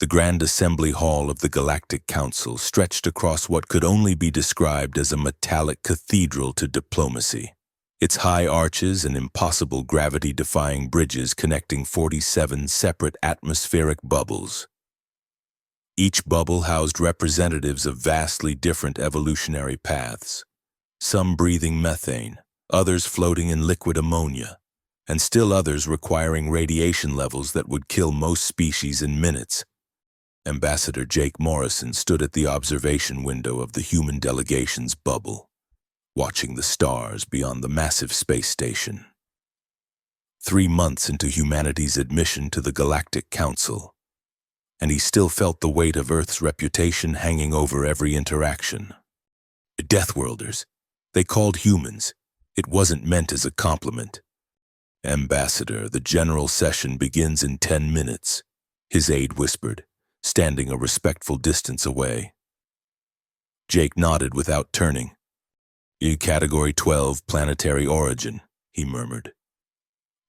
The Grand Assembly Hall of the Galactic Council stretched across what could only be described as a metallic cathedral to diplomacy, its high arches and impossible gravity-defying bridges connecting 47 separate atmospheric bubbles. Each bubble housed representatives of vastly different evolutionary paths, some breathing methane, others floating in liquid ammonia, and still others requiring radiation levels that would kill most species in minutes. Ambassador Jake Morrison stood at the observation window of the human delegation's bubble, watching the stars beyond the massive space station. 3 months into humanity's admission to the Galactic Council, and he still felt the weight of Earth's reputation hanging over every interaction. Deathworlders, they called humans. It wasn't meant as a compliment. Ambassador, the general session begins in 10 minutes, his aide whispered, standing a respectful distance away. Jake nodded without turning. Category 12, planetary origin, he murmured.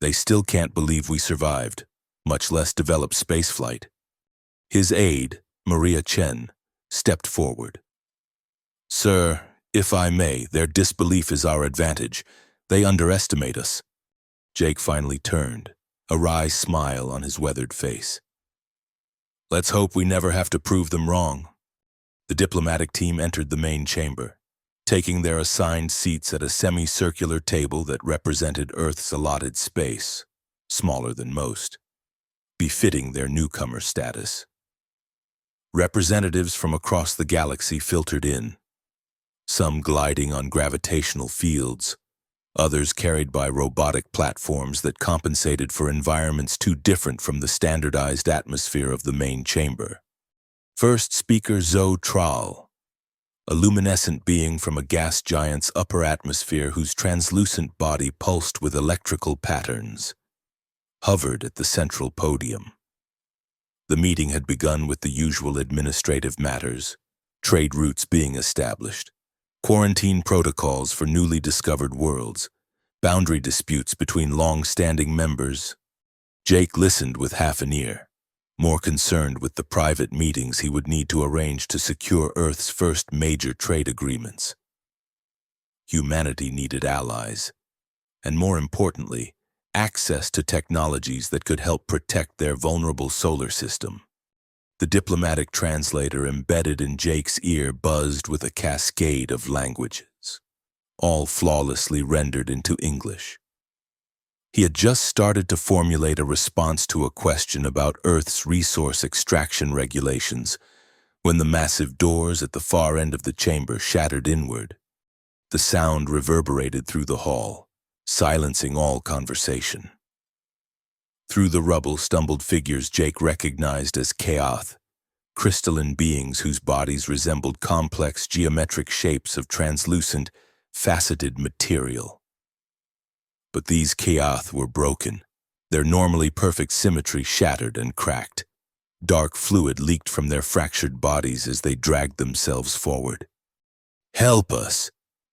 They still can't believe we survived, much less develop spaceflight. His aide, Maria Chen, stepped forward. Sir, if I may, their disbelief is our advantage. They underestimate us. Jake finally turned, a wry smile on his weathered face. Let's hope we never have to prove them wrong. The diplomatic team entered the main chamber, taking their assigned seats at a semicircular table that represented Earth's allotted space, smaller than most, befitting their newcomer status. Representatives from across the galaxy filtered in, some gliding on gravitational fields, others carried by robotic platforms that compensated for environments too different from the standardized atmosphere of the main chamber. First speaker Zoe Tral, a luminescent being from a gas giant's upper atmosphere whose translucent body pulsed with electrical patterns, hovered at the central podium. The meeting had begun with the usual administrative matters, trade routes being established, quarantine protocols for newly discovered worlds, boundary disputes between long-standing members. Jake listened with half an ear, more concerned with the private meetings he would need to arrange to secure Earth's first major trade agreements. Humanity needed allies, and more importantly, access to technologies that could help protect their vulnerable solar system. The diplomatic translator embedded in Jake's ear buzzed with a cascade of languages, all flawlessly rendered into English. He had just started to formulate a response to a question about Earth's resource extraction regulations when the massive doors at the far end of the chamber shattered inward. The sound reverberated through the hall, silencing all conversation. Through the rubble stumbled figures Jake recognized as Chaoth, crystalline beings whose bodies resembled complex geometric shapes of translucent, faceted material. But these Chaoth were broken, their normally perfect symmetry shattered and cracked. Dark fluid leaked from their fractured bodies as they dragged themselves forward. "Help us!"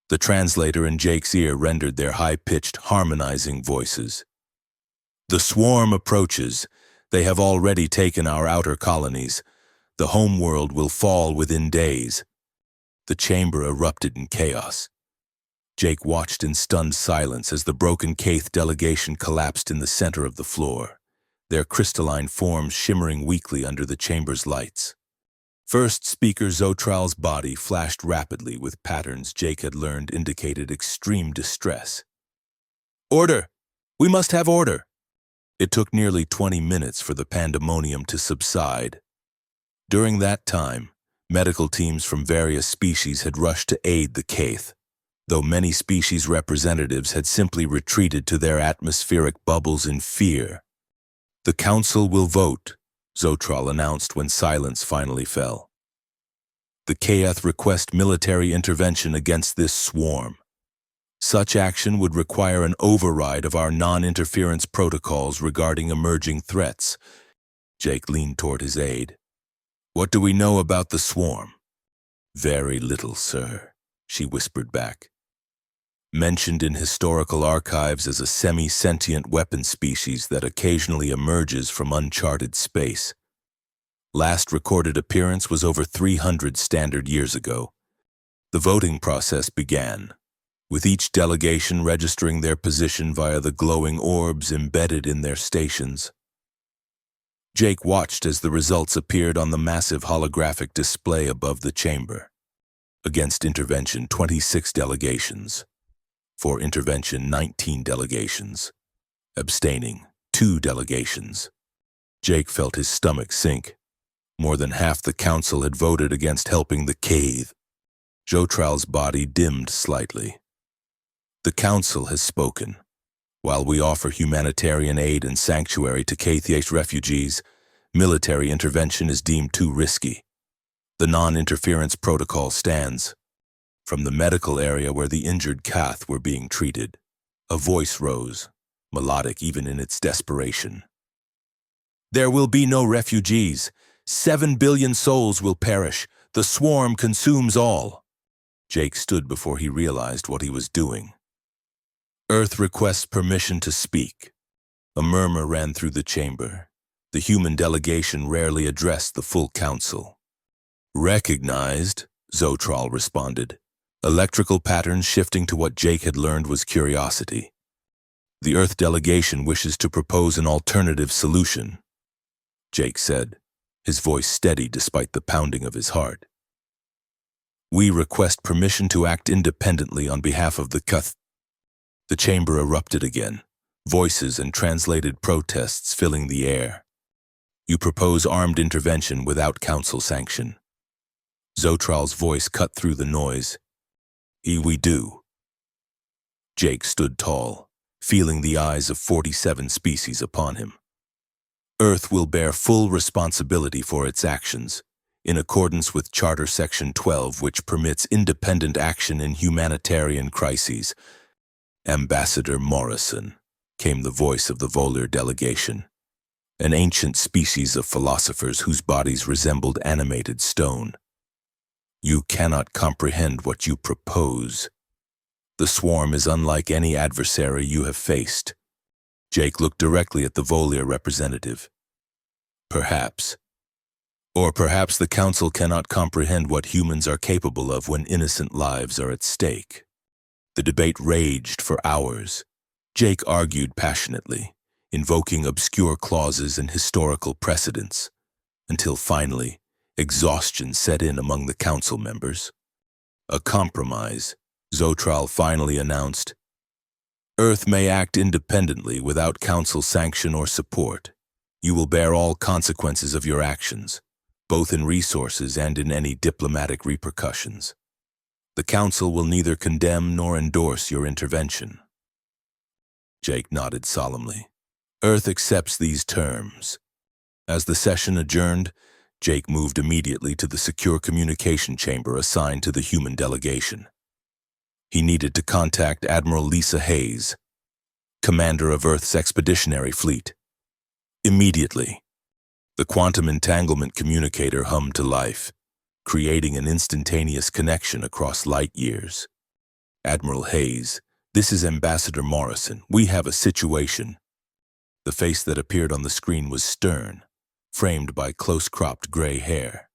The translator in Jake's ear rendered their high-pitched, harmonizing voices. "The swarm approaches. They have already taken our outer colonies. The homeworld will fall within days." The chamber erupted in chaos. Jake watched in stunned silence as the broken Kaith delegation collapsed in the center of the floor, their crystalline forms shimmering weakly under the chamber's lights. First speaker Zotral's body flashed rapidly with patterns Jake had learned indicated extreme distress. "Order! We must have order!" It took nearly 20 minutes for the pandemonium to subside. During that time, medical teams from various species had rushed to aid the Kaith, though many species representatives had simply retreated to their atmospheric bubbles in fear. "The Council will vote," Zotral announced when silence finally fell. "The Kaith request military intervention against this swarm. Such action would require an override of our non-interference protocols regarding emerging threats." Jake leaned toward his aide. "What do we know about the swarm?" "Very little, sir," she whispered back. "Mentioned in historical archives as a semi-sentient weapon species that occasionally emerges from uncharted space. Last recorded appearance was over 300 standard years ago. The voting process began, with each delegation registering their position via the glowing orbs embedded in their stations. Jake watched as the results appeared on the massive holographic display above the chamber. Against intervention, 26 delegations. For intervention, 19 delegations. Abstaining, 2 delegations. Jake felt his stomach sink. More than half the council had voted against helping the cave. Jotral's body dimmed slightly. The council has spoken. While we offer humanitarian aid and sanctuary to Kathie's refugees, military intervention is deemed too risky. The non-interference protocol stands. From the medical area where the injured Kath were being treated, a voice rose, melodic even in its desperation. There will be no refugees. 7 billion souls will perish. The swarm consumes all. Jake stood before he realized what he was doing. Earth requests permission to speak. A murmur ran through the chamber. The human delegation rarely addressed the full council. Recognized, Zotral responded. Electrical patterns shifting to what Jake had learned was curiosity. The Earth delegation wishes to propose an alternative solution, Jake said, his voice steady despite the pounding of his heart. We request permission to act independently on behalf of the Kath. The chamber erupted again, voices and translated protests filling the air. You propose armed intervention without council sanction. Zotral's voice cut through the noise. We do. Jake stood tall, feeling the eyes of 47 species upon him. Earth will bear full responsibility for its actions, in accordance with Charter Section 12, which permits independent action in humanitarian crises. Ambassador Morrison, came the voice of the Volir delegation, an ancient species of philosophers whose bodies resembled animated stone. You cannot comprehend what you propose. The swarm is unlike any adversary you have faced. Jake looked directly at the Volir representative. Perhaps. Or perhaps the council cannot comprehend what humans are capable of when innocent lives are at stake. The debate raged for hours. Jake argued passionately, invoking obscure clauses and historical precedents, until finally, exhaustion set in among the council members. A compromise, Zotral finally announced. Earth may act independently without council sanction or support. You will bear all consequences of your actions, both in resources and in any diplomatic repercussions. The council will neither condemn nor endorse your intervention. Jake nodded solemnly. Earth accepts these terms. As the session adjourned, Jake moved immediately to the secure communication chamber assigned to the human delegation. He needed to contact Admiral Lisa Hayes, commander of Earth's expeditionary fleet. Immediately, the quantum entanglement communicator hummed to life, creating an instantaneous connection across light years. Admiral Hayes, this is Ambassador Morrison. We have a situation. The face that appeared on the screen was stern, framed by close-cropped gray hair.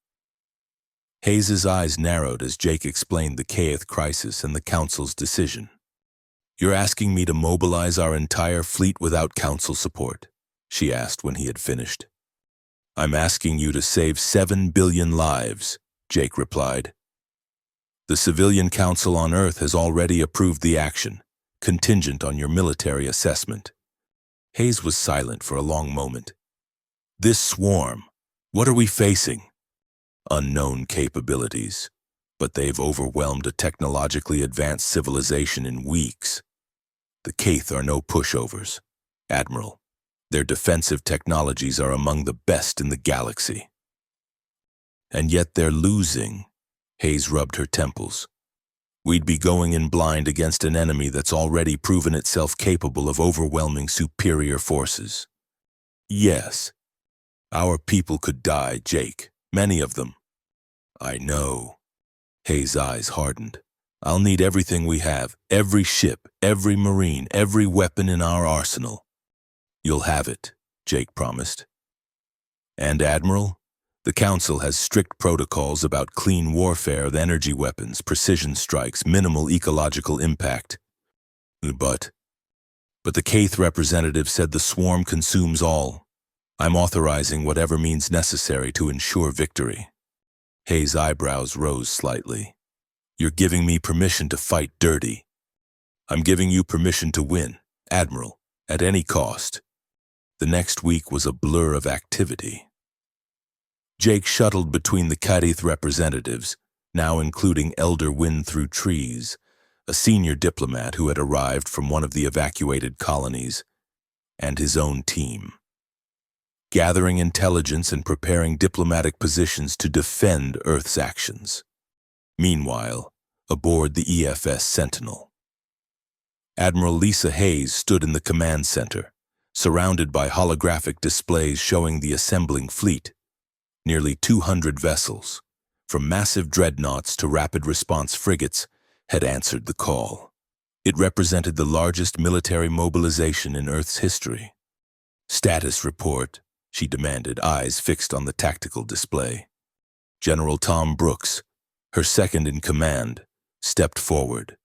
Hayes's eyes narrowed as Jake explained the Kaeth crisis and the Council's decision. You're asking me to mobilize our entire fleet without Council support, she asked when he had finished. I'm asking you to save 7 billion lives, Jake replied. The Civilian Council on Earth has already approved the action, contingent on your military assessment. Hayes was silent for a long moment. This swarm, what are we facing? Unknown capabilities, but they've overwhelmed a technologically advanced civilization in weeks. The Kaeth are no pushovers, Admiral. Their defensive technologies are among the best in the galaxy. And yet they're losing. Hayes rubbed her temples. We'd be going in blind against an enemy that's already proven itself capable of overwhelming superior forces. Yes, our people could die, Jake. Many of them. I know. Hayes' eyes hardened. I'll need everything we have, every ship, every Marine, every weapon in our arsenal. You'll have it, Jake promised. And Admiral, The Council has strict protocols about clean warfare with energy weapons, precision strikes, minimal ecological impact. But the Kaith representative said the swarm consumes all. I'm authorizing whatever means necessary to ensure victory. Hayes' eyebrows rose slightly. You're giving me permission to fight dirty. I'm giving you permission to win, Admiral, at any cost. The next week was a blur of activity. Jake shuttled between the Kadith representatives, now including Elder Wind Through Trees, a senior diplomat who had arrived from one of the evacuated colonies, and his own team. Gathering intelligence and preparing diplomatic positions to defend Earth's actions. Meanwhile, aboard the EFS Sentinel. Admiral Lisa Hayes stood in the command center, surrounded by holographic displays showing the assembling fleet. Nearly 200 vessels, from massive dreadnoughts to rapid response frigates, had answered the call. It represented the largest military mobilization in Earth's history. Status report, she demanded, eyes fixed on the tactical display. General Tom Brooks, her second in command, stepped forward.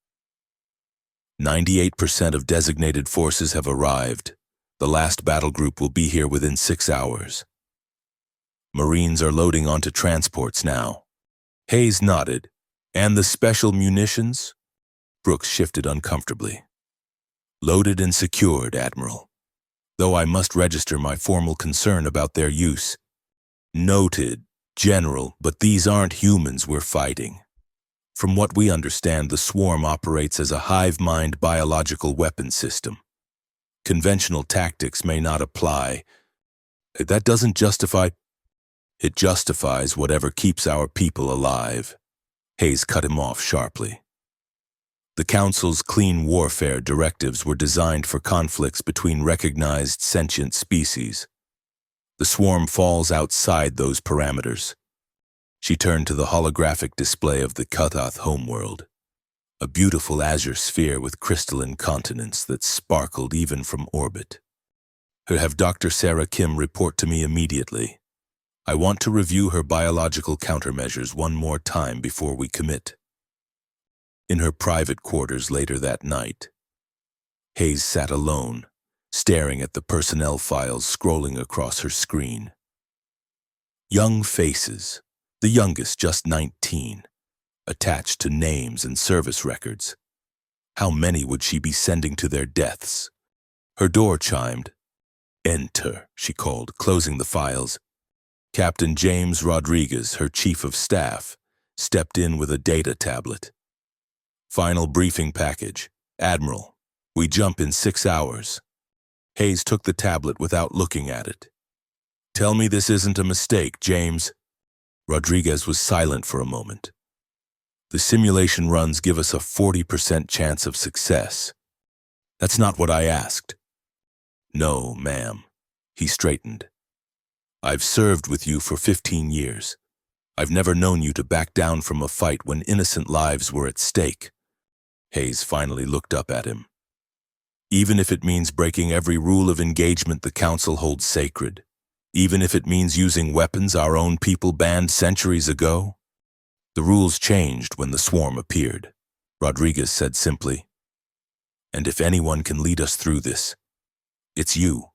98% of designated forces have arrived. The last battle group will be here within 6 hours. Marines are loading onto transports now. Hayes nodded. And the special munitions? Brooks shifted uncomfortably. Loaded and secured, Admiral. Though I must register my formal concern about their use. Noted, General, but these aren't humans we're fighting. From what we understand, the swarm operates as a hive-mind biological weapon system. Conventional tactics may not apply. That doesn't justify... It justifies whatever keeps our people alive. Hayes cut him off sharply. The Council's clean warfare directives were designed for conflicts between recognized sentient species. The swarm falls outside those parameters. She turned to the holographic display of the Katath homeworld, a beautiful azure sphere with crystalline continents that sparkled even from orbit. Have Dr. Sarah Kim report to me immediately. I want to review her biological countermeasures one more time before we commit. In her private quarters later that night, Hayes sat alone, staring at the personnel files scrolling across her screen. Young faces, the youngest just 19, attached to names and service records. How many would she be sending to their deaths? Her door chimed. Enter, she called, closing the files. Captain James Rodriguez, her chief of staff, stepped in with a data tablet. Final briefing package. Admiral, we jump in 6 hours. Hayes took the tablet without looking at it. Tell me this isn't a mistake, James. Rodriguez was silent for a moment. The simulation runs give us a 40% chance of success. That's not what I asked. No, ma'am. He straightened. I've served with you for 15 years. I've never known you to back down from a fight when innocent lives were at stake. Hayes finally looked up at him. Even if it means breaking every rule of engagement the Council holds sacred, even if it means using weapons our own people banned centuries ago? The rules changed when the swarm appeared, Rodriguez said simply. And if anyone can lead us through this, it's you.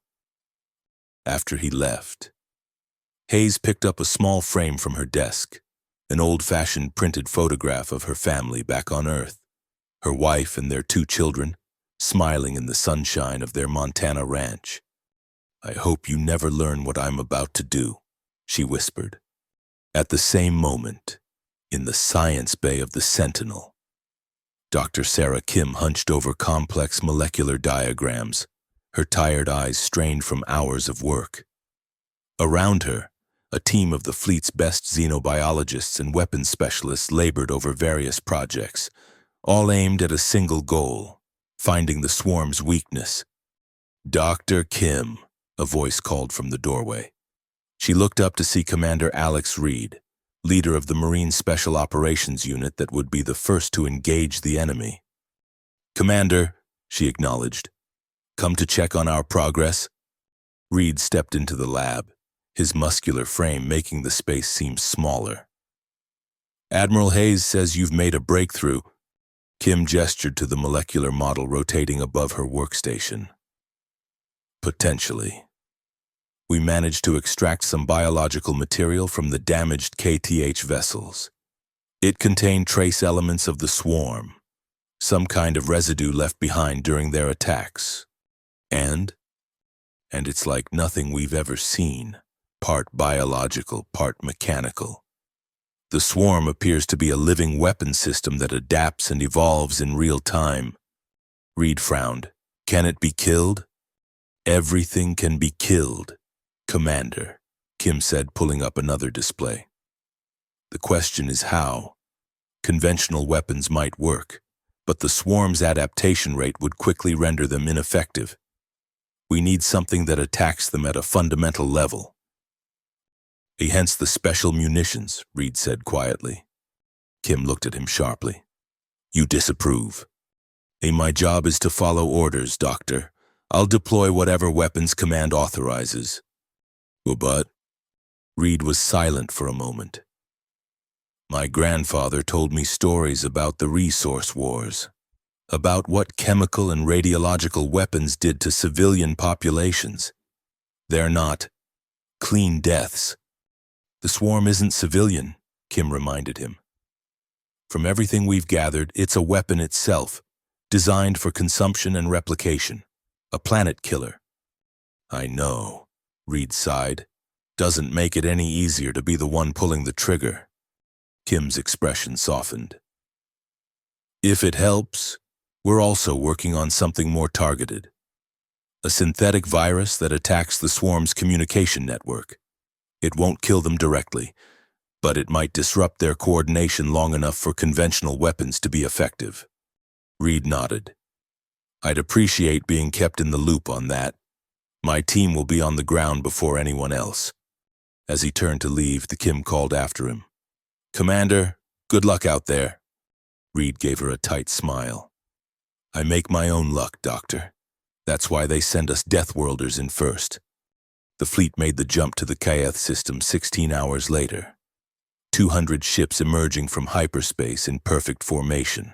After he left, Hayes picked up a small frame from her desk, an old-fashioned printed photograph of her family back on Earth, her wife and their 2 children, smiling in the sunshine of their Montana ranch. I hope you never learn what I'm about to do, she whispered. At the same moment, in the science bay of the Sentinel, Dr. Sarah Kim hunched over complex molecular diagrams, her tired eyes strained from hours of work. Around her, a team of the fleet's best xenobiologists and weapons specialists labored over various projects, all aimed at a single goal, finding the swarm's weakness. Dr. Kim, a voice called from the doorway. She looked up to see Commander Alex Reed, leader of the Marine Special Operations Unit that would be the first to engage the enemy. Commander, she acknowledged. Come to check on our progress? Reed stepped into the lab, his muscular frame making the space seem smaller. "Admiral Hayes says you've made a breakthrough." Kim gestured to the molecular model rotating above her workstation. "Potentially. We managed to extract some biological material from the damaged KTH vessels. It contained trace elements of the swarm, some kind of residue left behind during their attacks. And it's like nothing we've ever seen, part biological, part mechanical. The swarm appears to be a living weapon system that adapts and evolves in real time." Reed frowned. "Can it be killed?" "Everything can be killed, Commander," Kim said, pulling up another display. "The question is how. Conventional weapons might work, but the swarm's adaptation rate would quickly render them ineffective. We need something that attacks them at a fundamental level." "Hence the special munitions," Reed said quietly. Kim looked at him sharply. "You disapprove?" "My job is to follow orders, Doctor. I'll deploy whatever weapons command authorizes." "Well, but..." Reed was silent for a moment. "My grandfather told me stories about the resource wars, about what chemical and radiological weapons did to civilian populations. They're not clean deaths." "The swarm isn't civilian," Kim reminded him. "From everything we've gathered, it's a weapon itself, designed for consumption and replication. A planet killer." "I know," Reed sighed. "Doesn't make it any easier to be the one pulling the trigger." Kim's expression softened. "If it helps, we're also working on something more targeted. A synthetic virus that attacks the swarm's communication network. It won't kill them directly, but it might disrupt their coordination long enough for conventional weapons to be effective." Reed nodded. "I'd appreciate being kept in the loop on that. My team will be on the ground before anyone else." As he turned to leave, the Kim called after him. "Commander, good luck out there." Reed gave her a tight smile. "I make my own luck, Doctor. That's why they send us Deathworlders in first." The fleet made the jump to the Kaeth system 16 hours later. 200 ships emerging from hyperspace in perfect formation.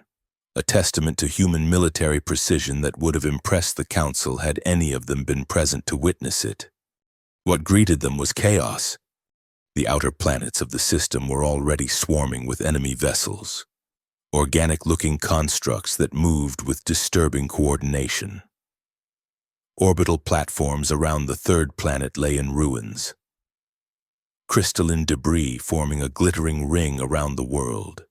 A testament to human military precision that would have impressed the Council had any of them been present to witness it. What greeted them was chaos. The outer planets of the system were already swarming with enemy vessels, organic-looking constructs that moved with disturbing coordination. Orbital platforms around the third planet lay in ruins, crystalline debris forming a glittering ring around the world.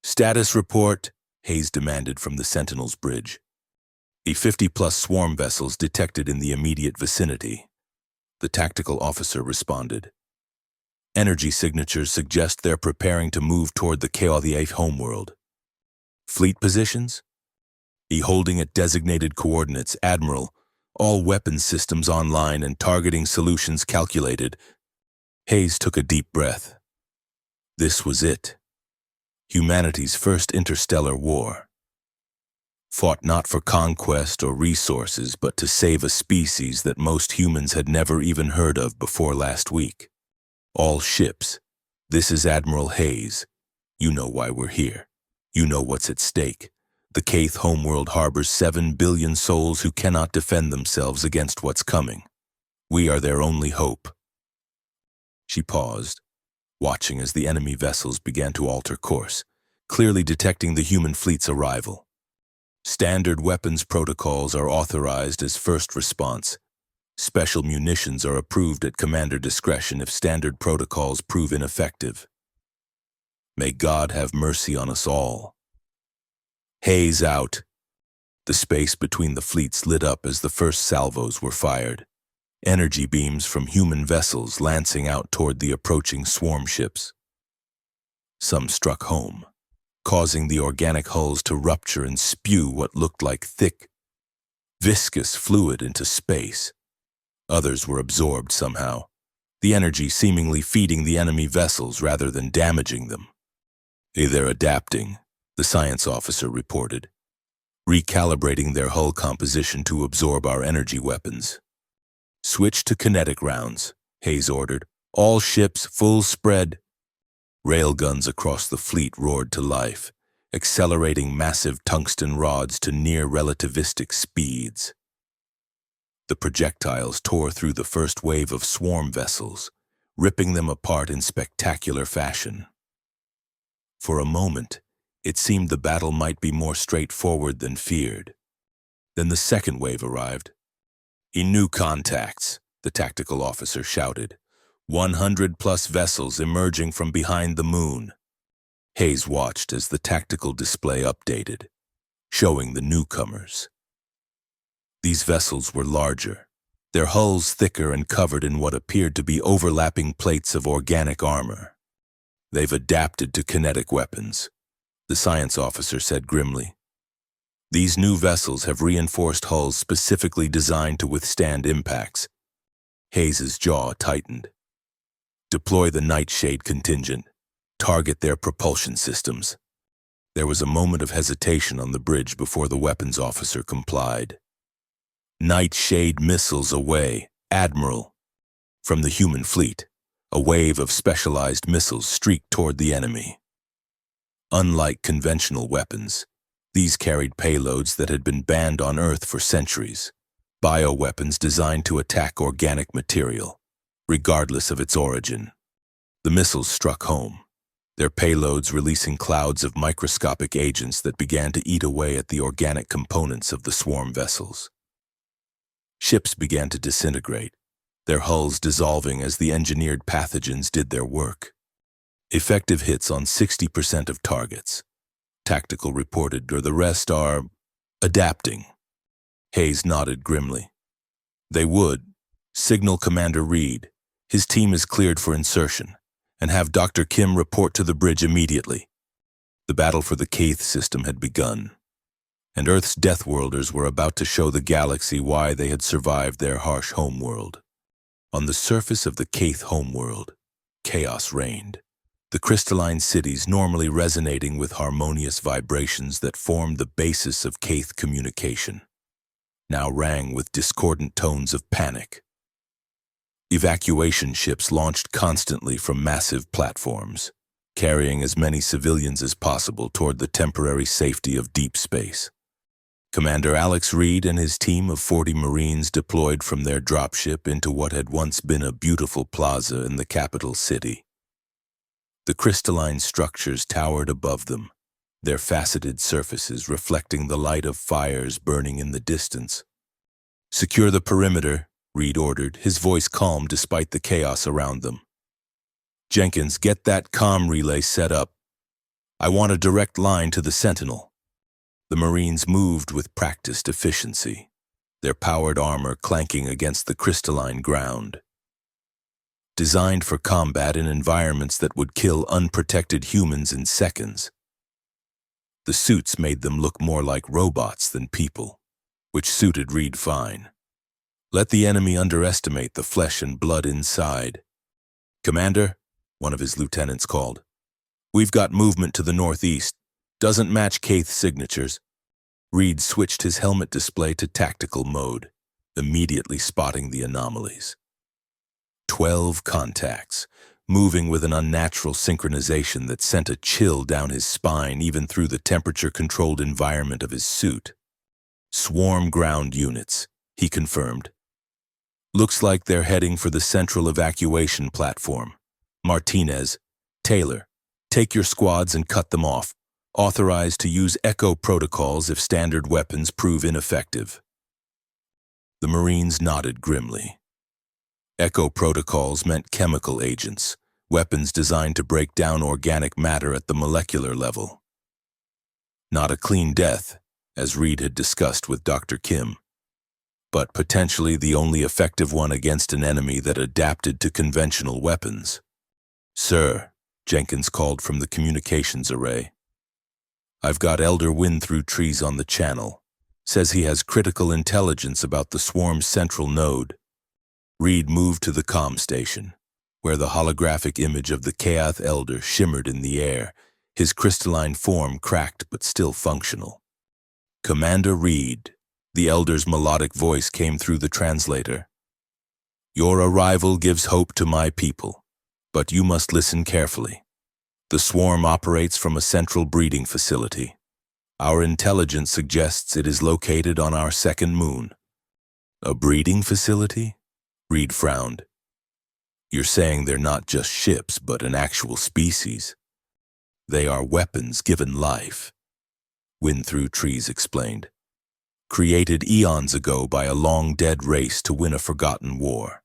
"Status report," Hayes demanded from the Sentinel's bridge. "A 50-plus swarm vessels detected in the immediate vicinity." The tactical officer responded. "Energy signatures suggest they're preparing to move toward the Kaeth homeworld." "Fleet positions?" "Holding at designated coordinates, Admiral. All weapons systems online and targeting solutions calculated." Hayes took a deep breath. This was it. Humanity's first interstellar war. Fought not for conquest or resources, but to save a species that most humans had never even heard of before last week. All ships. This is Admiral Hayes. You know why we're here. You know what's at stake. The Kaeth homeworld harbors 7 billion souls who cannot defend themselves against what's coming. We are their only hope." She paused, watching as the enemy vessels began to alter course, clearly detecting the human fleet's arrival. "Standard weapons protocols are authorized as first response. Special munitions are approved at commander discretion if standard protocols prove ineffective. May God have mercy on us all." "Hayes out." The space between the fleets lit up as the first salvos were fired. Energy beams from human vessels lancing out toward the approaching swarm ships. Some struck home, causing the organic hulls to rupture and spew what looked like thick, viscous fluid into space. Others were absorbed somehow, the energy seemingly feeding the enemy vessels rather than damaging them. "They're adapting," the science officer reported, "recalibrating their hull composition to absorb our energy weapons. Switch to kinetic rounds. Hayes ordered. All ships full spread. Railguns across the fleet roared to life, accelerating massive tungsten rods to near relativistic speeds. The projectiles tore through the first wave of swarm vessels, ripping them apart in spectacular fashion. For a moment, it seemed the battle might be more straightforward than feared. Then the second wave arrived. New contacts, the tactical officer shouted. 100+ vessels emerging from behind the moon. Hayes watched as the tactical display updated, showing the newcomers. These vessels were larger, their hulls thicker and covered in what appeared to be overlapping plates of organic armor. They've adapted to kinetic weapons, the science officer said grimly. These new vessels have reinforced hulls specifically designed to withstand impacts. Hayes's jaw tightened. Deploy the Nightshade contingent. Target their propulsion systems. There was a moment of hesitation on the bridge before the weapons officer complied. Nightshade missiles away, Admiral. From the human fleet, a wave of specialized missiles streaked toward the enemy. Unlike conventional weapons, these carried payloads that had been banned on Earth for centuries, bioweapons designed to attack organic material, regardless of its origin. The missiles struck home, their payloads releasing clouds of microscopic agents that began to eat away at the organic components of the swarm vessels. Ships began to disintegrate, their hulls dissolving as the engineered pathogens did their work. Effective hits on 60% of targets. Tactical reported, or the rest are adapting. Hayes nodded grimly. They would. Signal Commander Reed. His team is cleared for insertion, and have Dr. Kim report to the bridge immediately. The battle for the Kaith system had begun, and Earth's Deathworlders were about to show the galaxy why they had survived their harsh homeworld. On the surface of the Kaith homeworld, chaos reigned. The crystalline cities, normally resonating with harmonious vibrations that formed the basis of Kaith communication, now rang with discordant tones of panic. Evacuation ships launched constantly from massive platforms, carrying as many civilians as possible toward the temporary safety of deep space. Commander Alex Reed and his team of 40 Marines deployed from their dropship into what had once been a beautiful plaza in the capital city. The crystalline structures towered above them, their faceted surfaces reflecting the light of fires burning in the distance. "Secure the perimeter," Reed ordered, his voice calm despite the chaos around them. "Jenkins, get that comm relay set up. I want a direct line to the Sentinel." The Marines moved with practiced efficiency, their powered armor clanking against the crystalline ground. Designed for combat in environments that would kill unprotected humans in seconds. The suits made them look more like robots than people, which suited Reed fine. Let the enemy underestimate the flesh and blood inside. "Commander," one of his lieutenants called, "we've got movement to the northeast. Doesn't match Kaith's signatures." Reed switched his helmet display to tactical mode, immediately spotting the anomalies. 12 contacts, moving with an unnatural synchronization that sent a chill down his spine even through the temperature-controlled environment of his suit. "Swarm ground units," he confirmed. "Looks like they're heading for the central evacuation platform. Martinez, Taylor, take your squads and cut them off. Authorized to use echo protocols if standard weapons prove ineffective." The Marines nodded grimly. Echo protocols meant chemical agents, weapons designed to break down organic matter at the molecular level. Not a clean death, as Reed had discussed with Dr. Kim, but potentially the only effective one against an enemy that adapted to conventional weapons. "Sir," Jenkins called from the communications array. "I've got Elder Wind through trees on the channel. Says he has critical intelligence about the swarm's central node." Reed moved to the comm station, where the holographic image of the Kaith Elder shimmered in the air, his crystalline form cracked but still functional. "Commander Reed," the Elder's melodic voice came through the translator. Your arrival gives hope to my people, but you must listen carefully. The swarm operates from a central breeding facility. Our intelligence suggests it is located on our second moon. A breeding facility? Reed frowned. You're saying they're not just ships, but an actual species. They are weapons given life. Wind Through Trees explained. Created eons ago by a long-dead race to win a forgotten war.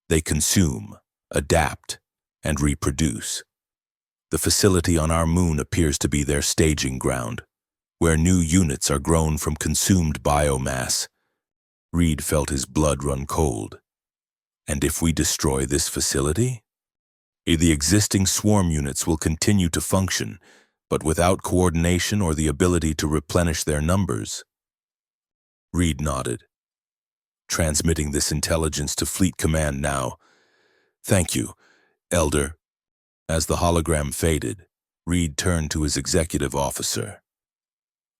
They consume, adapt, and reproduce. The facility on our moon appears to be their staging ground, where new units are grown from consumed biomass. Reed felt his blood run cold. And if we destroy this facility? The existing swarm units will continue to function, but without coordination or the ability to replenish their numbers. Reed nodded. Transmitting this intelligence to Fleet Command now. Thank you, Elder. As the hologram faded, Reed turned to his executive officer.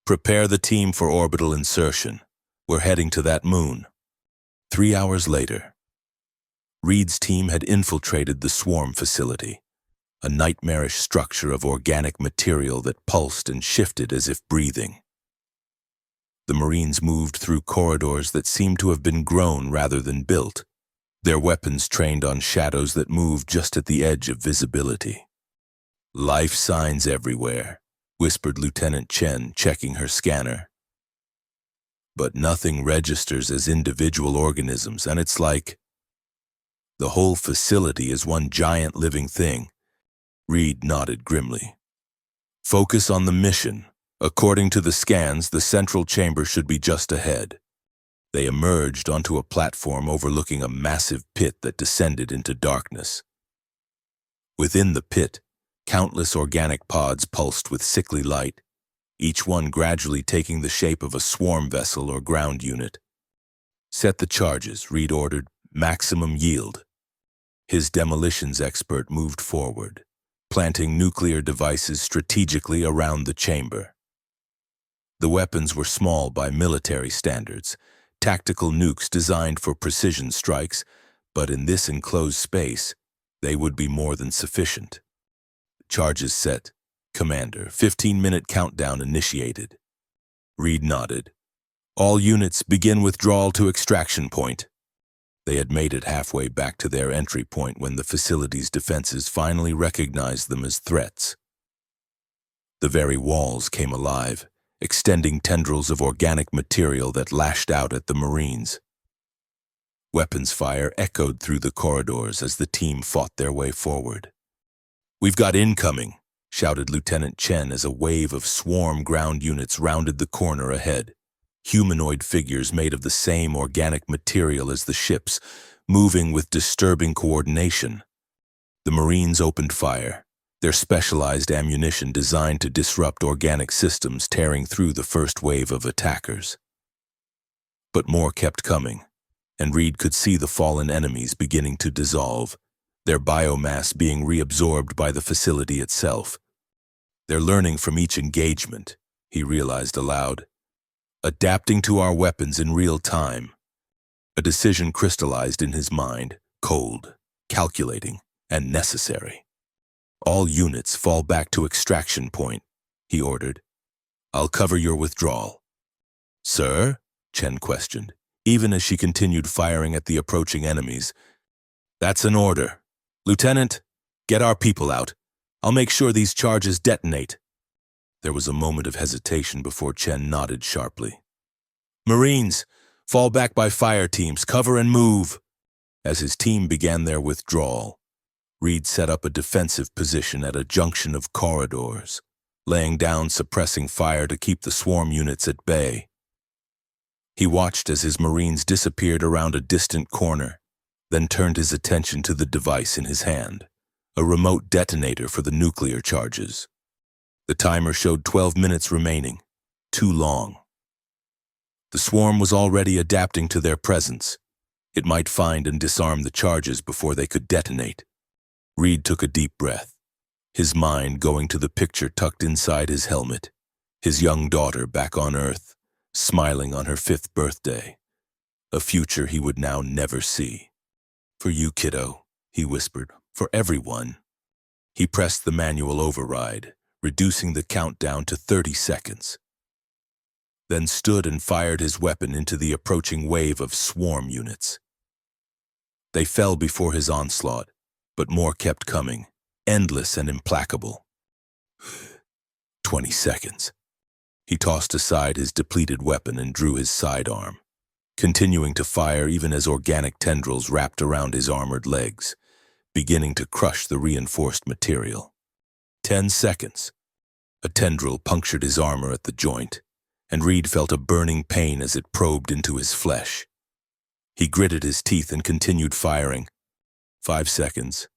Prepare the team for orbital insertion. We're heading to that moon. 3 hours later, Reed's team had infiltrated the swarm facility, a nightmarish structure of organic material that pulsed and shifted as if breathing. The Marines moved through corridors that seemed to have been grown rather than built, their weapons trained on shadows that moved just at the edge of visibility. Life signs everywhere, whispered Lieutenant Chen, checking her scanner. But nothing registers as individual organisms, and it's like the whole facility is one giant living thing. Reed nodded grimly. Focus on the mission. According to the scans, the central chamber should be just ahead. They emerged onto a platform overlooking a massive pit that descended into darkness. Within the pit, countless organic pods pulsed with sickly light, each one gradually taking the shape of a swarm vessel or ground unit. Set the charges, Reed ordered. Maximum yield. His demolitions expert moved forward, planting nuclear devices strategically around the chamber. The weapons were small by military standards, tactical nukes designed for precision strikes, but in this enclosed space, they would be more than sufficient. Charges set. Commander, 15-minute countdown initiated. Reed nodded. All units begin withdrawal to extraction point. They had made it halfway back to their entry point when the facility's defenses finally recognized them as threats. The very walls came alive, extending tendrils of organic material that lashed out at the Marines. Weapons fire echoed through the corridors as the team fought their way forward. "We've got incoming," shouted Lieutenant Chen as a wave of swarm ground units rounded the corner ahead. Humanoid figures made of the same organic material as the ships, moving with disturbing coordination. The Marines opened fire, their specialized ammunition designed to disrupt organic systems tearing through the first wave of attackers. But more kept coming, and Reed could see the fallen enemies beginning to dissolve, their biomass being reabsorbed by the facility itself. They're learning from each engagement, he realized aloud. Adapting to our weapons in real time. A decision crystallized in his mind, cold, calculating, and necessary. All units fall back to extraction point, he ordered. I'll cover your withdrawal. Sir? Chen questioned, even as she continued firing at the approaching enemies. That's an order. Lieutenant, get our people out. I'll make sure these charges detonate. There was a moment of hesitation before Chen nodded sharply. Marines, fall back by fire teams, cover and move. As his team began their withdrawal, Reed set up a defensive position at a junction of corridors, laying down suppressing fire to keep the swarm units at bay. He watched as his Marines disappeared around a distant corner, then turned his attention to the device in his hand, a remote detonator for the nuclear charges. The timer showed 12 minutes remaining, too long. The swarm was already adapting to their presence. It might find and disarm the charges before they could detonate. Reed took a deep breath, his mind going to the picture tucked inside his helmet, his young daughter back on Earth, smiling on her 5th birthday, a future he would now never see. For you, kiddo, he whispered. For everyone. He pressed the manual override, reducing the countdown to 30 seconds. Then stood and fired his weapon into the approaching wave of swarm units. They fell before his onslaught, but more kept coming, endless and implacable. 20 seconds. He tossed aside his depleted weapon and drew his sidearm, continuing to fire even as organic tendrils wrapped around his armored legs, beginning to crush the reinforced material. 10 seconds. A tendril punctured his armor at the joint, and Reed felt a burning pain as it probed into his flesh. He gritted his teeth and continued firing. 5 seconds.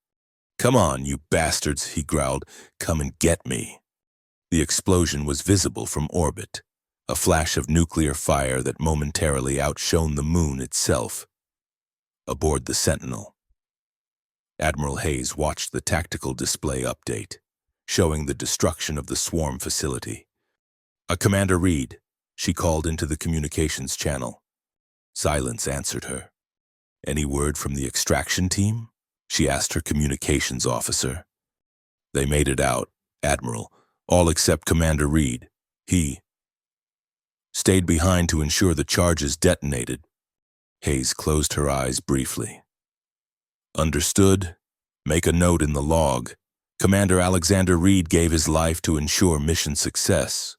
Come on, you bastards, he growled. Come and get me. The explosion was visible from orbit, a flash of nuclear fire that momentarily outshone the moon itself. Aboard the Sentinel, Admiral Hayes watched the tactical display update, showing the destruction of the swarm facility. Commander Reed, she called into the communications channel. Silence answered her. Any word from the extraction team? She asked her communications officer. They made it out, Admiral, all except Commander Reed. He stayed behind to ensure the charges detonated. Hayes closed her eyes briefly. Understood. Make a note in the log. Commander Alexander Reed gave his life to ensure mission success.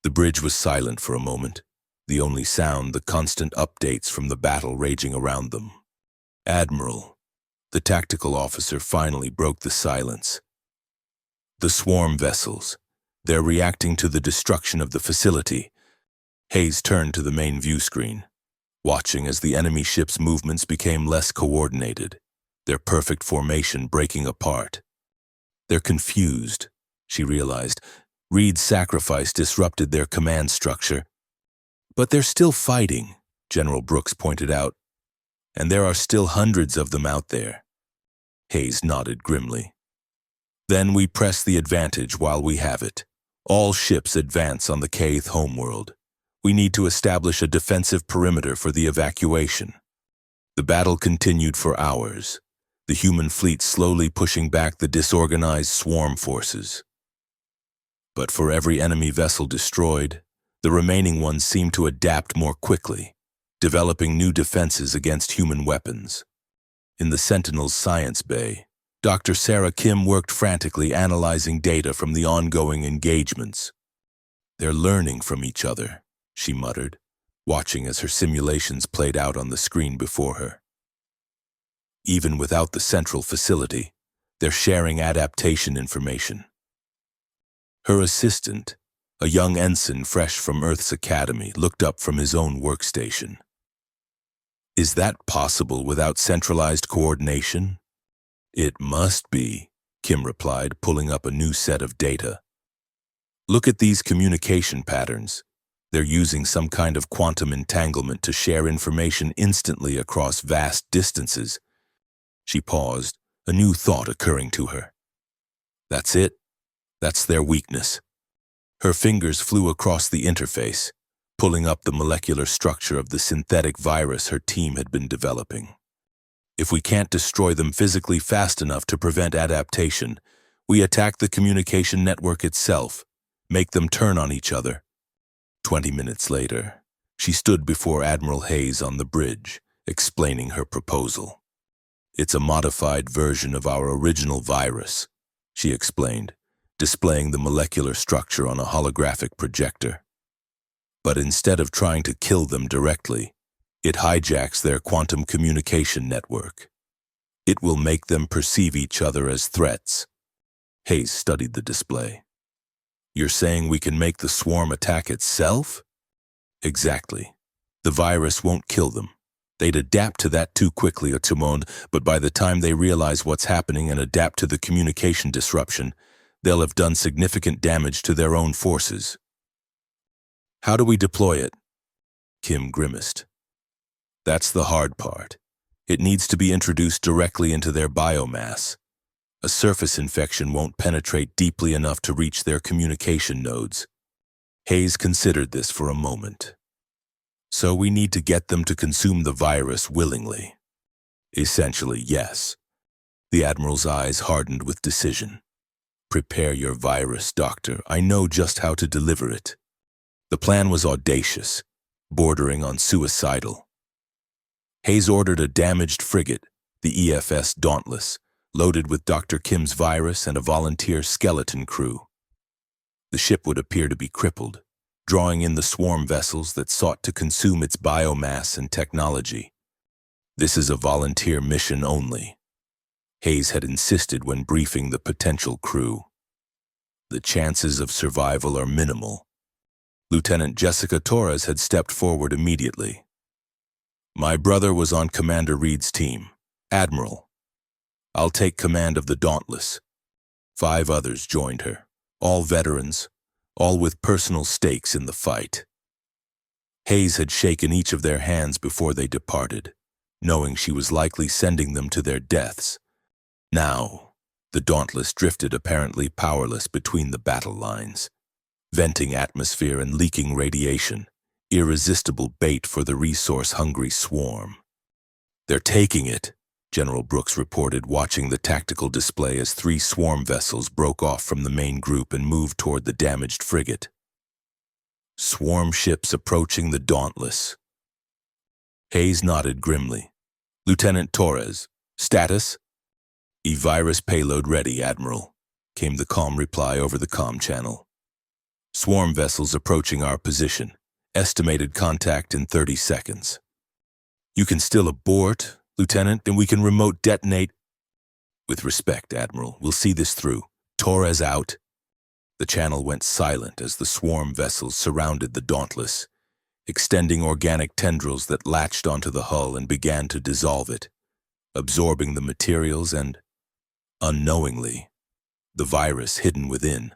The bridge was silent for a moment, the only sound the constant updates from the battle raging around them. Admiral, the tactical officer finally broke the silence. The swarm vessels, they're reacting to the destruction of the facility. Hayes turned to the main view screen, watching as the enemy ship's movements became less coordinated, their perfect formation breaking apart. They're confused, she realized. Reed's sacrifice disrupted their command structure. But they're still fighting, General Brooks pointed out, and there are still hundreds of them out there. Hayes nodded grimly. Then we press the advantage while we have it. All ships advance on the K'th homeworld. We need to establish a defensive perimeter for the evacuation. The battle continued for hours, the human fleet slowly pushing back the disorganized swarm forces. But for every enemy vessel destroyed, the remaining ones seemed to adapt more quickly, developing new defenses against human weapons. In the Sentinel's science bay, Dr. Sarah Kim worked frantically analyzing data from the ongoing engagements. They're learning from each other, she muttered, watching as her simulations played out on the screen before her. Even without the central facility, they're sharing adaptation information. Her assistant, a young ensign fresh from Earth's academy, looked up from his own workstation. Is that possible without centralized coordination? It must be, Kim replied, pulling up a new set of data. Look at these communication patterns. They're using some kind of quantum entanglement to share information instantly across vast distances. She paused, a new thought occurring to her. That's it. That's their weakness. Her fingers flew across the interface, pulling up the molecular structure of the synthetic virus her team had been developing. If we can't destroy them physically fast enough to prevent adaptation, we attack the communication network itself, make them turn on each other. 20 minutes later, she stood before Admiral Hayes on the bridge, explaining her proposal. It's a modified version of our original virus, she explained, displaying the molecular structure on a holographic projector. But instead of trying to kill them directly, it hijacks their quantum communication network. It will make them perceive each other as threats. Hayes studied the display. You're saying we can make the swarm attack itself? Exactly. The virus won't kill them. They'd adapt to that too quickly, Otumond, but by the time they realize what's happening and adapt to the communication disruption, they'll have done significant damage to their own forces. How do we deploy it? Kim grimaced. That's the hard part. It needs to be introduced directly into their biomass. A surface infection won't penetrate deeply enough to reach their communication nodes. Hayes considered this for a moment. So we need to get them to consume the virus willingly. Essentially, yes. The Admiral's eyes hardened with decision. Prepare your virus, Doctor. I know just how to deliver it. The plan was audacious, bordering on suicidal. Hayes ordered a damaged frigate, the EFS Dauntless, loaded with Dr. Kim's virus and a volunteer skeleton crew. The ship would appear to be crippled, drawing in the swarm vessels that sought to consume its biomass and technology. This is a volunteer mission only, Hayes had insisted when briefing the potential crew. The chances of survival are minimal. Lieutenant Jessica Torres had stepped forward immediately. My brother was on Commander Reed's team, Admiral. I'll take command of the Dauntless. 5 others joined her, all veterans, all with personal stakes in the fight. Hayes had shaken each of their hands before they departed, knowing she was likely sending them to their deaths. Now, the Dauntless drifted apparently powerless between the battle lines, venting atmosphere and leaking radiation, irresistible bait for the resource-hungry swarm. They're taking it, General Brooks reported, watching the tactical display as 3 swarm vessels broke off from the main group and moved toward the damaged frigate. Swarm ships approaching the Dauntless. Hayes nodded grimly. Lieutenant Torres, status? E-virus payload ready, Admiral, came the calm reply over the comm channel. Swarm vessels approaching our position. Estimated contact in 30 seconds. You can still abort, Lieutenant, and we can remote detonate. With respect, Admiral, we'll see this through. Torres out. The channel went silent as the swarm vessels surrounded the Dauntless, extending organic tendrils that latched onto the hull and began to dissolve it, absorbing the materials and, unknowingly, the virus hidden within.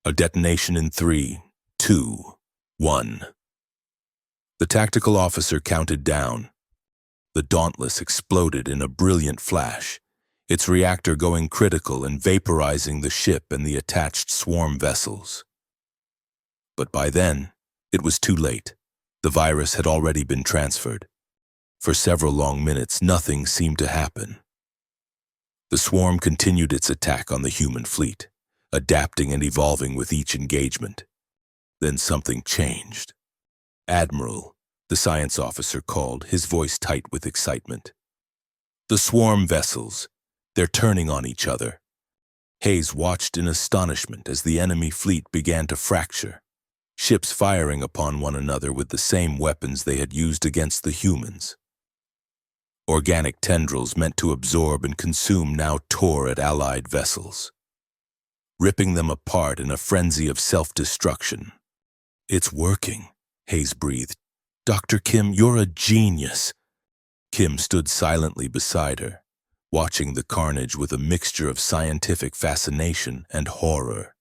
A detonation in 3, 2, 1. The tactical officer counted down. The Dauntless exploded in a brilliant flash, its reactor going critical and vaporizing the ship and the attached swarm vessels. But by then, it was too late. The virus had already been transferred. For several long minutes, nothing seemed to happen. The swarm continued its attack on the human fleet, adapting and evolving with each engagement. Then something changed. Admiral, the science officer called, his voice tight with excitement. The swarm vessels, they're turning on each other. Hayes watched in astonishment as the enemy fleet began to fracture, ships firing upon one another with the same weapons they had used against the humans. Organic tendrils meant to absorb and consume now tore at Allied vessels, ripping them apart in a frenzy of self-destruction. It's working, Hayes breathed. Dr. Kim, you're a genius. Kim stood silently beside her, watching the carnage with a mixture of scientific fascination and horror.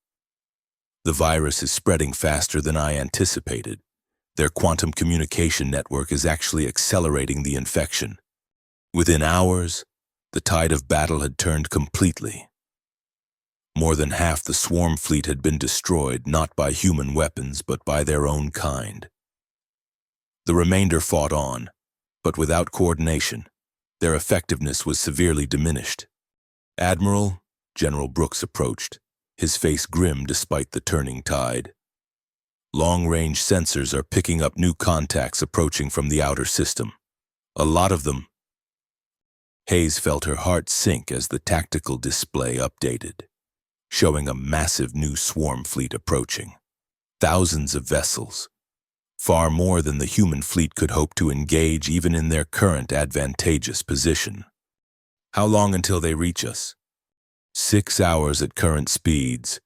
The virus is spreading faster than I anticipated. Their quantum communication network is actually accelerating the infection. Within hours, the tide of battle had turned completely. More than half the swarm fleet had been destroyed not by human weapons but by their own kind. The remainder fought on, but without coordination. Their effectiveness was severely diminished. Admiral, General Brooks approached, his face grim despite the turning tide. Long-range sensors are picking up new contacts approaching from the outer system. A lot of them. Hayes felt her heart sink as the tactical display updated, showing a massive new swarm fleet approaching. Thousands of vessels, far more than the human fleet could hope to engage even in their current advantageous position. How long until they reach us? 6 hours at current speeds.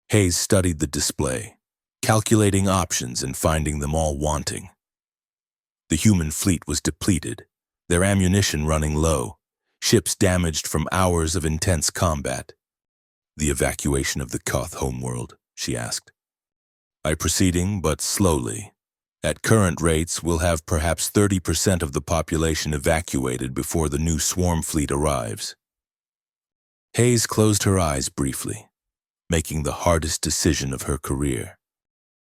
Hayes studied the display, calculating options and finding them all wanting. The human fleet was depleted, their ammunition running low, ships damaged from hours of intense combat. The evacuation of the Koth homeworld, she asked. Proceeding, but slowly. At current rates, we'll have perhaps 30% of the population evacuated before the new swarm fleet arrives. Hayes closed her eyes briefly, making the hardest decision of her career.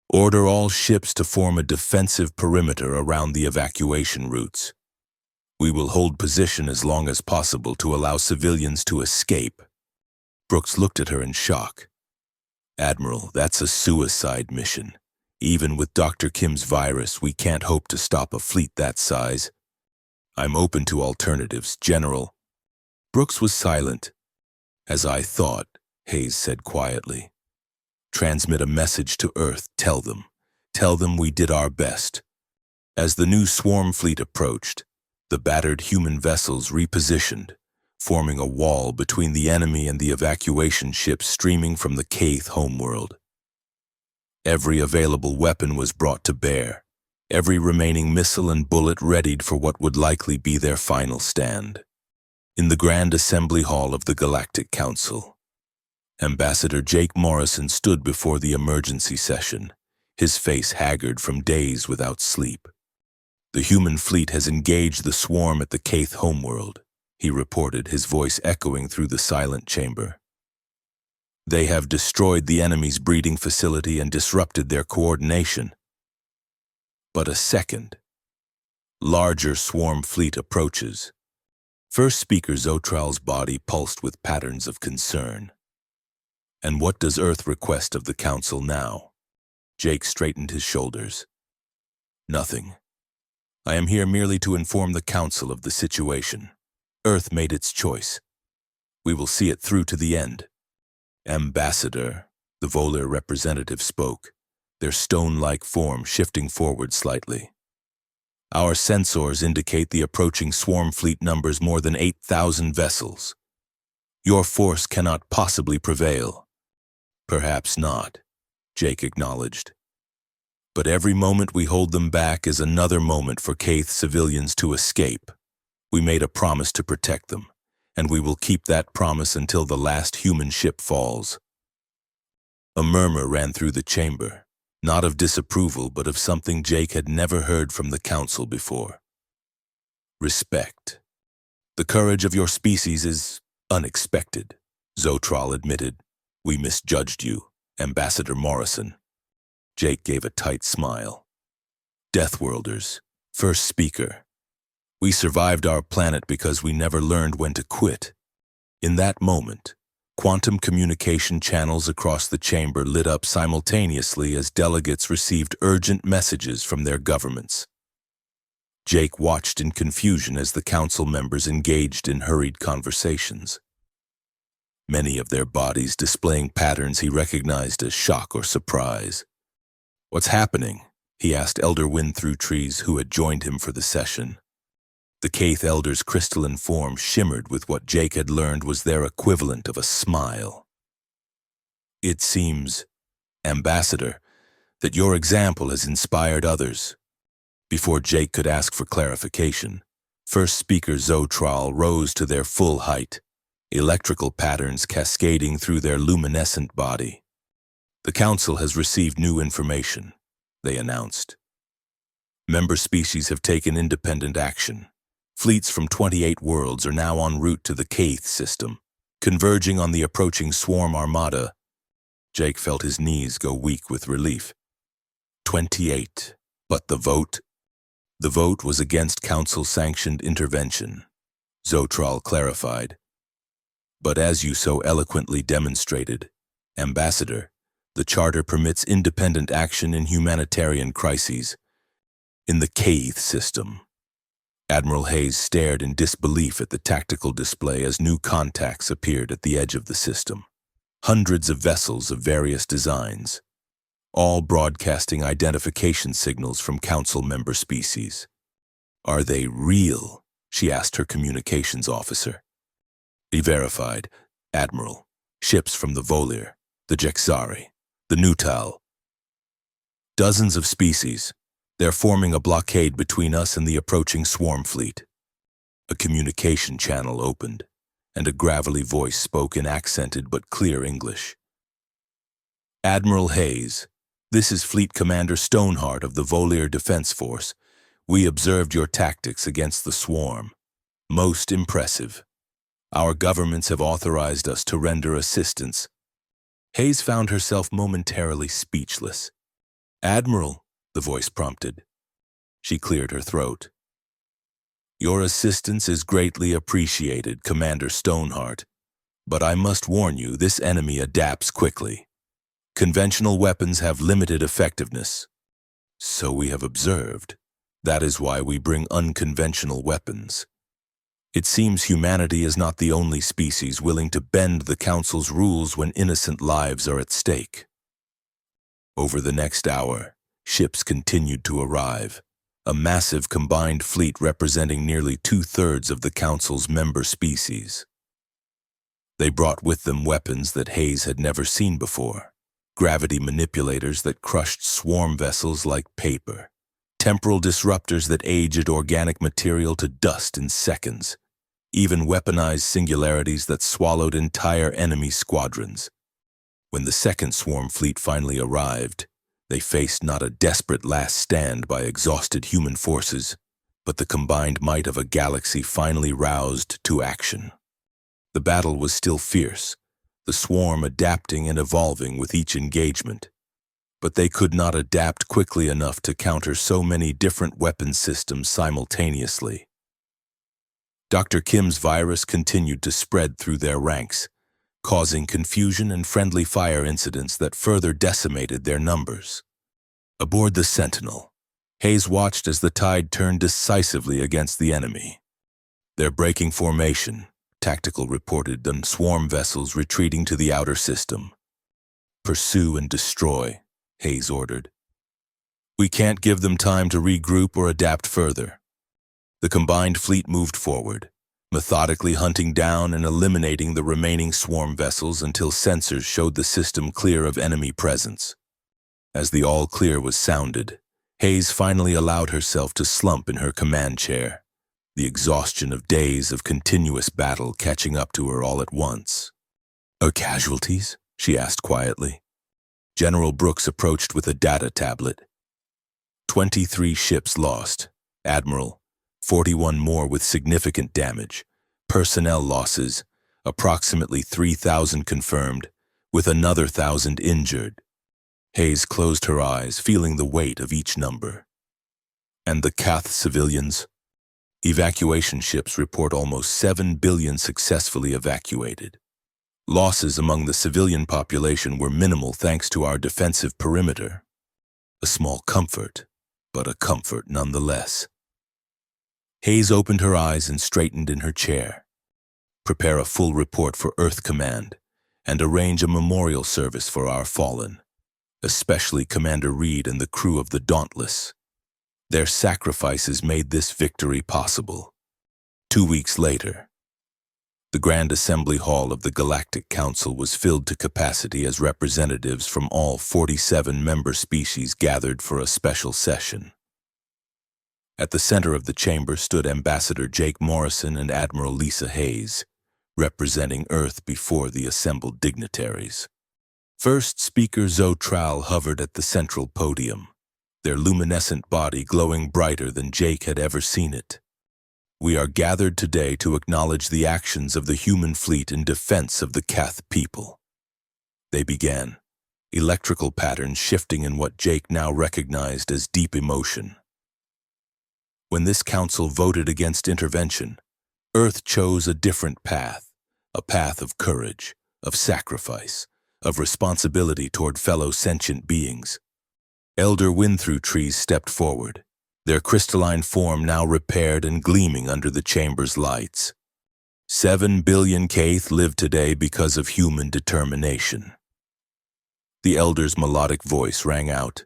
Order all ships to form a defensive perimeter around the evacuation routes. We will hold position as long as possible to allow civilians to escape. Brooks looked at her in shock. Admiral, that's a suicide mission. Even with Dr. Kim's virus, we can't hope to stop a fleet that size. I'm open to alternatives, General. Brooks was silent. As I thought, Hayes said quietly. Transmit a message to Earth, tell them. Tell them we did our best. As the new swarm fleet approached, the battered human vessels repositioned, forming a wall between the enemy and the evacuation ships streaming from the Kaith homeworld. Every available weapon was brought to bear, every remaining missile and bullet readied for what would likely be their final stand. In the Grand Assembly Hall of the Galactic Council, Ambassador Jake Morrison stood before the emergency session, his face haggard from days without sleep. The human fleet has engaged the swarm at the Kaith homeworld, he reported, his voice echoing through the silent chamber. They have destroyed the enemy's breeding facility and disrupted their coordination. But a second, larger swarm fleet approaches. First Speaker Zotral's body pulsed with patterns of concern. And what does Earth request of the Council now? Jake straightened his shoulders. Nothing. I am here merely to inform the Council of the situation. Earth made its choice. We will see it through to the end. Ambassador, the Volir representative spoke, their stone-like form shifting forward slightly. Our sensors indicate the approaching swarm fleet numbers more than 8,000 vessels. Your force cannot possibly prevail. Perhaps not, Jake acknowledged. But every moment we hold them back is another moment for Kaith civilians to escape. We made a promise to protect them, and we will keep that promise until the last human ship falls. A murmur ran through the chamber, not of disapproval, but of something Jake had never heard from the Council before. Respect. The courage of your species is unexpected, Zotral admitted. We misjudged you, Ambassador Morrison. Jake gave a tight smile. Deathworlders, First Speaker. We survived our planet because we never learned when to quit. In that moment, quantum communication channels across the chamber lit up simultaneously as delegates received urgent messages from their governments. Jake watched in confusion as the council members engaged in hurried conversations. Many of their bodies displaying patterns he recognized as shock or surprise. What's happening? He asked Elder Windthrough-Trees, who had joined him for the session. The Kaith Elder's crystalline form shimmered with what Jake had learned was their equivalent of a smile. It seems, Ambassador, that your example has inspired others. Before Jake could ask for clarification, First Speaker Zotral rose to their full height, electrical patterns cascading through their luminescent body. The Council has received new information, they announced. Member species have taken independent action. Fleets from 28 worlds are now en route to the Kaith system, converging on the approaching swarm armada. Jake felt his knees go weak with relief. 28. But the vote? The vote was against Council-sanctioned intervention, Zotral clarified. But as you so eloquently demonstrated, Ambassador, the Charter permits independent action in humanitarian crises. In the Kaith system. Admiral Hayes stared in disbelief at the tactical display as new contacts appeared at the edge of the system. Hundreds of vessels of various designs, all broadcasting identification signals from Council member species. Are they real? She asked her communications officer. He verified, Admiral, ships from the Volir, the Jexari, the Nutal. Dozens of species. They're forming a blockade between us and the approaching swarm fleet. A communication channel opened, and a gravelly voice spoke in accented but clear English. Admiral Hayes, this is Fleet Commander Stoneheart of the Volir Defense Force. We observed your tactics against the swarm. Most impressive. Our governments have authorized us to render assistance. Hayes found herself momentarily speechless. Admiral, the voice prompted. She cleared her throat. Your assistance is greatly appreciated, Commander Stoneheart, but I must warn you, this enemy adapts quickly. Conventional weapons have limited effectiveness. So we have observed. That is why we bring unconventional weapons. It seems humanity is not the only species willing to bend the Council's rules when innocent lives are at stake. Over the next hour, ships continued to arrive, a massive combined fleet representing nearly 2/3 of the Council's member species. They brought with them weapons that Hayes had never seen before, gravity manipulators that crushed swarm vessels like paper, temporal disruptors that aged organic material to dust in seconds, even weaponized singularities that swallowed entire enemy squadrons. When the second swarm fleet finally arrived, they faced not a desperate last stand by exhausted human forces, but the combined might of a galaxy finally roused to action. The battle was still fierce, the swarm adapting and evolving with each engagement. But they could not adapt quickly enough to counter so many different weapon systems simultaneously. Dr. Kim's virus continued to spread through their ranks, causing confusion and friendly fire incidents that further decimated their numbers. Aboard the Sentinel, Hayes watched as the tide turned decisively against the enemy. Their breaking formation, tactical reported on swarm vessels retreating to the outer system. Pursue and destroy, Hayes ordered. We can't give them time to regroup or adapt further. The combined fleet moved forward, methodically hunting down and eliminating the remaining swarm vessels until sensors showed the system clear of enemy presence. As the all-clear was sounded, Hayes finally allowed herself to slump in her command chair, the exhaustion of days of continuous battle catching up to her all at once. Casualties? She asked quietly. General Brooks approached with a data tablet. 23 ships lost. Admiral, 41 more with significant damage. Personnel losses, approximately 3,000 confirmed, with another 1,000 injured. Hayes closed her eyes, feeling the weight of each number. And the Cath civilians? Evacuation ships report almost 7 billion successfully evacuated. Losses among the civilian population were minimal thanks to our defensive perimeter. A small comfort, but a comfort nonetheless. Hayes opened her eyes and straightened in her chair. Prepare a full report for Earth Command and arrange a memorial service for our fallen, especially Commander Reed and the crew of the Dauntless. Their sacrifices made this victory possible. 2 weeks later, the Grand Assembly Hall of the Galactic Council was filled to capacity as representatives from all 47 member species gathered for a special session. At the center of the chamber stood Ambassador Jake Morrison and Admiral Lisa Hayes, representing Earth before the assembled dignitaries. First speaker Zotral hovered at the central podium, their luminescent body glowing brighter than Jake had ever seen it. We are gathered today to acknowledge the actions of the human fleet in defense of the Cath people. They began, electrical patterns shifting in what Jake now recognized as deep emotion. When this council voted against intervention, Earth chose a different path, a path of courage, of sacrifice, of responsibility toward fellow sentient beings. Elder Windthrough trees stepped forward, their crystalline form now repaired and gleaming under the chamber's lights. 7 billion Cath live today because of human determination. The elder's melodic voice rang out.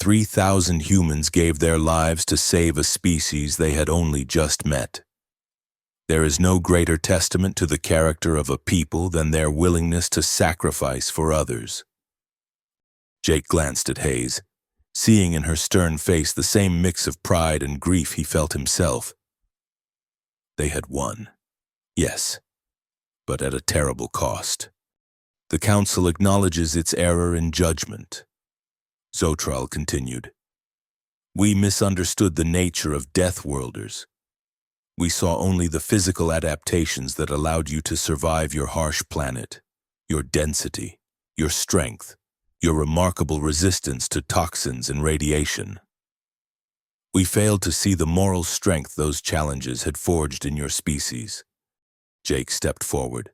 3,000 humans gave their lives to save a species they had only just met. There is no greater testament to the character of a people than their willingness to sacrifice for others. Jake glanced at Hayes, seeing in her stern face the same mix of pride and grief he felt himself. They had won, yes, but at a terrible cost. The Council acknowledges its error in judgment. Zotral continued. We misunderstood the nature of Deathworlders. We saw only the physical adaptations that allowed you to survive your harsh planet, your density, your strength, your remarkable resistance to toxins and radiation. We failed to see the moral strength those challenges had forged in your species. Jake stepped forward.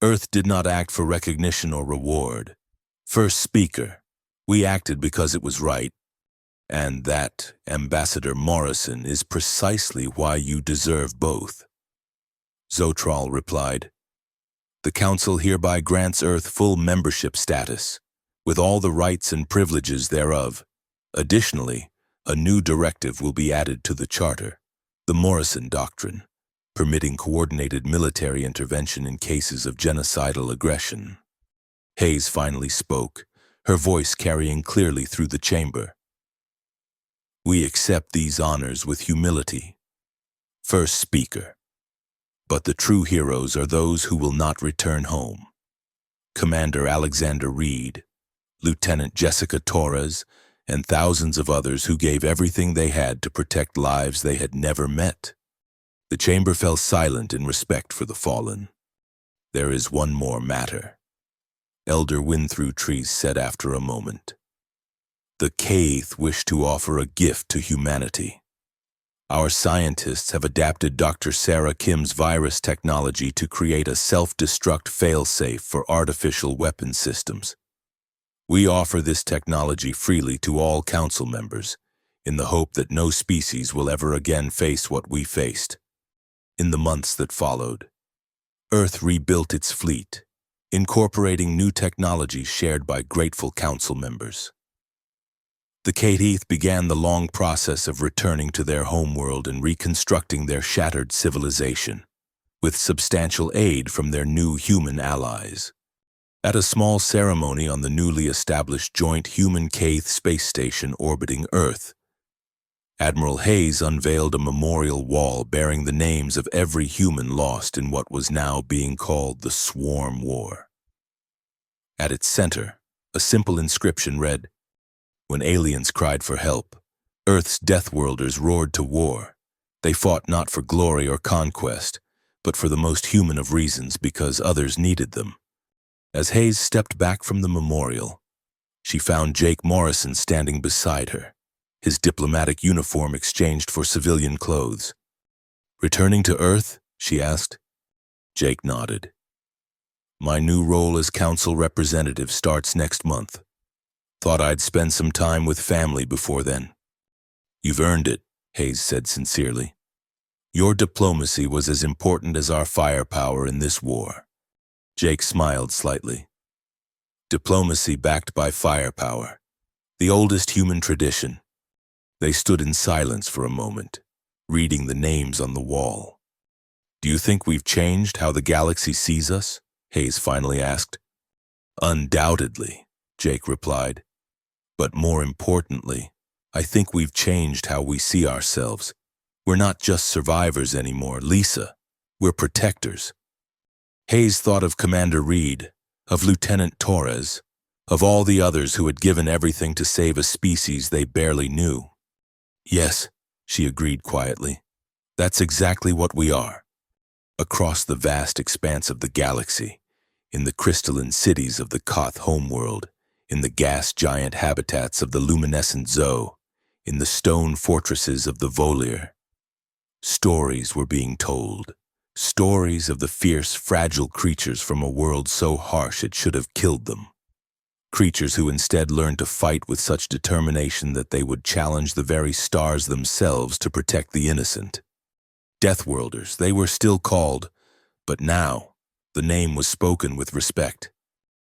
Earth did not act for recognition or reward. First speaker, we acted because it was right. And that, Ambassador Morrison, is precisely why you deserve both. Zotral replied, "The Council hereby grants Earth full membership status, with all the rights and privileges thereof. Additionally, a new directive will be added to the Charter, the Morrison Doctrine, permitting coordinated military intervention in cases of genocidal aggression." Hayes finally spoke, her voice carrying clearly through the chamber. "We accept these honors with humility. First speaker. But the true heroes are those who will not return home. Commander Alexander Reed, Lieutenant Jessica Torres, and thousands of others who gave everything they had to protect lives they had never met." The chamber fell silent in respect for the fallen. "There is one more matter," Elder Winthrough Trees said after a moment. "The Kaith wish to offer a gift to humanity. Our scientists have adapted Dr. Sarah Kim's virus technology to create a self-destruct failsafe for artificial weapon systems. We offer this technology freely to all council members, in the hope that no species will ever again face what we faced." In the months that followed, Earth rebuilt its fleet, incorporating new technologies shared by grateful council members. The Kaith began the long process of returning to their homeworld and reconstructing their shattered civilization, with substantial aid from their new human allies. At a small ceremony on the newly established joint human-Kaith space station orbiting Earth, Admiral Hayes unveiled a memorial wall bearing the names of every human lost in what was now being called the Swarm War. At its center, a simple inscription read, "When aliens cried for help, Earth's Deathworlders roared to war. They fought not for glory or conquest, but for the most human of reasons, because others needed them." As Hayes stepped back from the memorial, she found Jake Morrison standing beside her, his diplomatic uniform exchanged for civilian clothes. "Returning to Earth?" she asked. Jake nodded. "My new role as council representative starts next month. Thought I'd spend some time with family before then." "You've earned it," Hayes said sincerely. "Your diplomacy was as important as our firepower in this war." Jake smiled slightly. "Diplomacy backed by firepower, the oldest human tradition." They stood in silence for a moment, reading the names on the wall. "Do you think we've changed how the galaxy sees us?" Hayes finally asked. "Undoubtedly," Jake replied. "But more importantly, I think we've changed how we see ourselves. We're not just survivors anymore, Lisa. We're protectors." Hayes thought of Commander Reed, of Lieutenant Torres, of all the others who had given everything to save a species they barely knew. "Yes," she agreed quietly. "That's exactly what we are. Across the vast expanse of the galaxy, in the crystalline cities of the Koth homeworld, in the gas-giant habitats of the luminescent Zoe, in the stone fortresses of the Volier, stories were being told. Stories of the fierce, fragile creatures from a world so harsh it should have killed them. Creatures who instead learned to fight with such determination that they would challenge the very stars themselves to protect the innocent. Deathworlders, they were still called, but now the name was spoken with respect.